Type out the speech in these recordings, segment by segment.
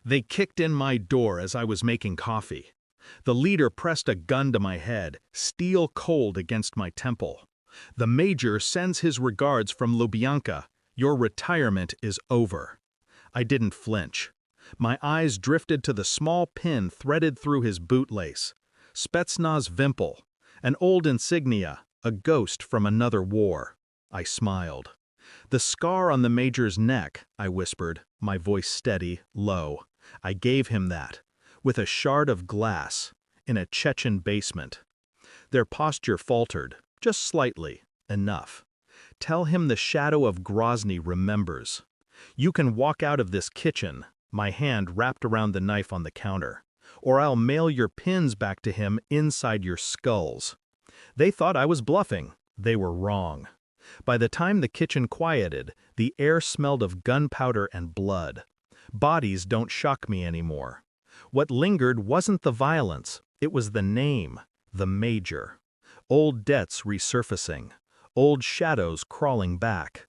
They kicked in my door as I was making coffee. The leader pressed a gun to my head, steel cold against my temple. The major sends his regards from Lubyanka. Your retirement is over. I didn't flinch. My eyes drifted to the small pin threaded through his bootlace. Spetsnaz Vimpel, an old insignia, a ghost from another war. I smiled. The scar on the major's neck, I whispered, my voice steady, low. I gave him that, with a shard of glass, in a Chechen basement. Their posture faltered, just slightly, enough. Tell him the shadow of Grozny remembers. You can walk out of this kitchen, my hand wrapped around the knife on the counter, or I'll mail your pins back to him inside your skulls. They thought I was bluffing. They were wrong. By the time the kitchen quieted, the air smelled of gunpowder and blood. Bodies don't shock me anymore. What lingered wasn't the violence, it was the name, the major. Old debts resurfacing, old shadows crawling back.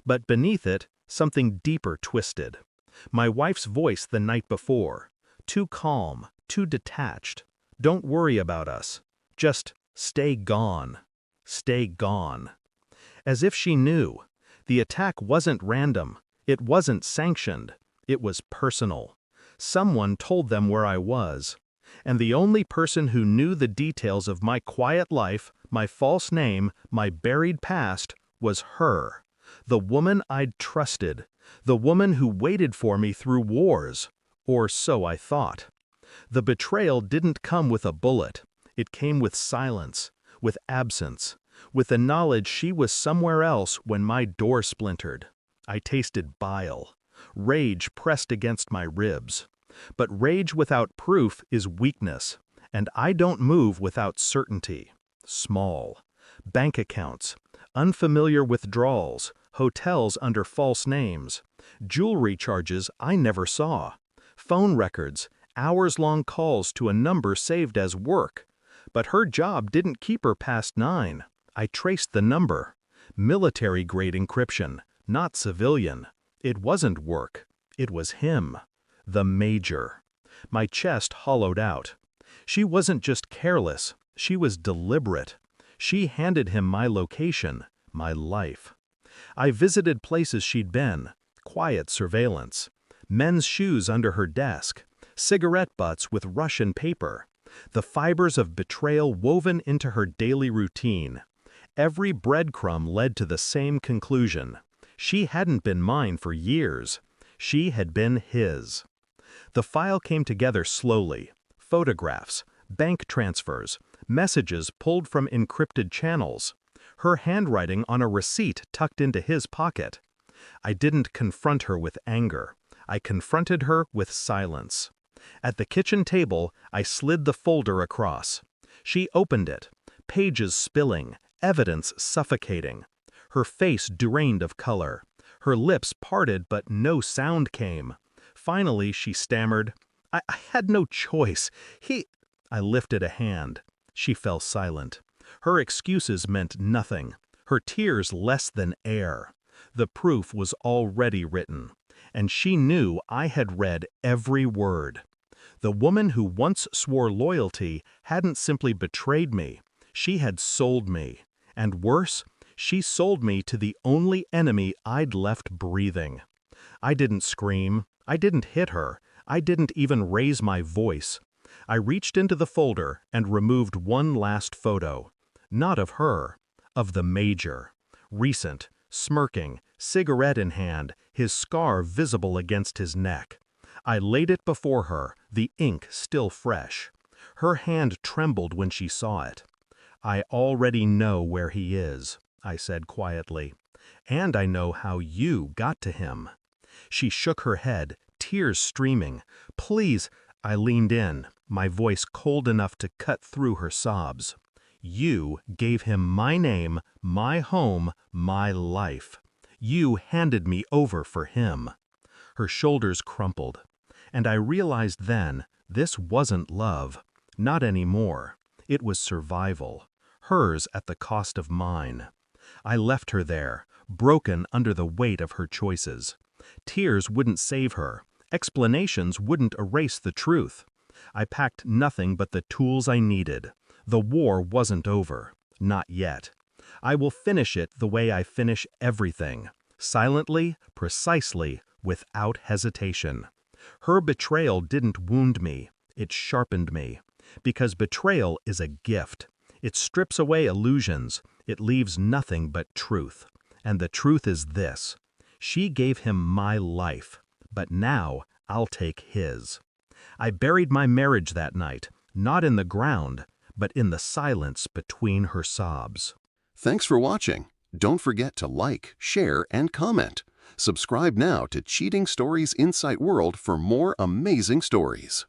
But beneath it, something deeper twisted. My wife's voice the night before, too calm, too detached. Don't worry about us. Just stay gone. Stay gone. As if she knew. The attack wasn't random. It wasn't sanctioned. It was personal. Someone told them where I was. And the only person who knew the details of my quiet life, my false name, my buried past, was her. The woman I'd trusted. The woman who waited for me through wars. Or so I thought. The betrayal didn't come with a bullet. It came with silence, with absence, with the knowledge she was somewhere else when my door splintered. I tasted bile. Rage pressed against my ribs. But rage without proof is weakness, and I don't move without certainty. Small. Bank accounts, unfamiliar withdrawals, hotels under false names, jewelry charges I never saw, phone records, hours-long calls to a number saved as work. But her job didn't keep her past 9. I traced the number. Military-grade encryption, not civilian. It wasn't work. It was him. The major. My chest hollowed out. She wasn't just careless. She was deliberate. She handed him my location, my life. I visited places she'd been. Quiet surveillance. Men's shoes under her desk. Cigarette butts with Russian paper. The fibers of betrayal woven into her daily routine. Every breadcrumb led to the same conclusion. She hadn't been mine for years. She had been his. The file came together slowly. Photographs, bank transfers, messages pulled from encrypted channels. Her handwriting on a receipt tucked into his pocket. I didn't confront her with anger. I confronted her with silence. At the kitchen table, I slid the folder across. She opened it, pages spilling, evidence suffocating. Her face drained of color. Her lips parted but no sound came. Finally, she stammered, I had no choice. I lifted a hand. She fell silent. Her excuses meant nothing. Her tears less than air. The proof was already written. And she knew I had read every word. The woman who once swore loyalty hadn't simply betrayed me. She had sold me. And worse, she sold me to the only enemy I'd left breathing. I didn't scream. I didn't hit her. I didn't even raise my voice. I reached into the folder and removed one last photo. Not of her, of the major. Recent, smirking, cigarette in hand, his scar visible against his neck. I laid it before her, the ink still fresh. Her hand trembled when she saw it. I already know where he is, I said quietly. And I know how you got to him. She shook her head, tears streaming. Please, I leaned in, my voice cold enough to cut through her sobs. You gave him my name, my home, my life. You handed me over for him. Her shoulders crumpled. And I realized then, this wasn't love. Not anymore. It was survival. Hers at the cost of mine. I left her there, broken under the weight of her choices. Tears wouldn't save her. Explanations wouldn't erase the truth. I packed nothing but the tools I needed. The war wasn't over. Not yet. I will finish it the way I finish everything. Silently, precisely, without hesitation. Her betrayal didn't wound me. It sharpened me. Because betrayal is a gift. It strips away illusions. It leaves nothing but truth. And the truth is this. She gave him my life. But now I'll take his. I buried my marriage that night, not in the ground, but in the silence between her sobs. Thanks for watching. Don't forget to like, share, and comment. Subscribe now to Cheating Stories Insight World for more amazing stories.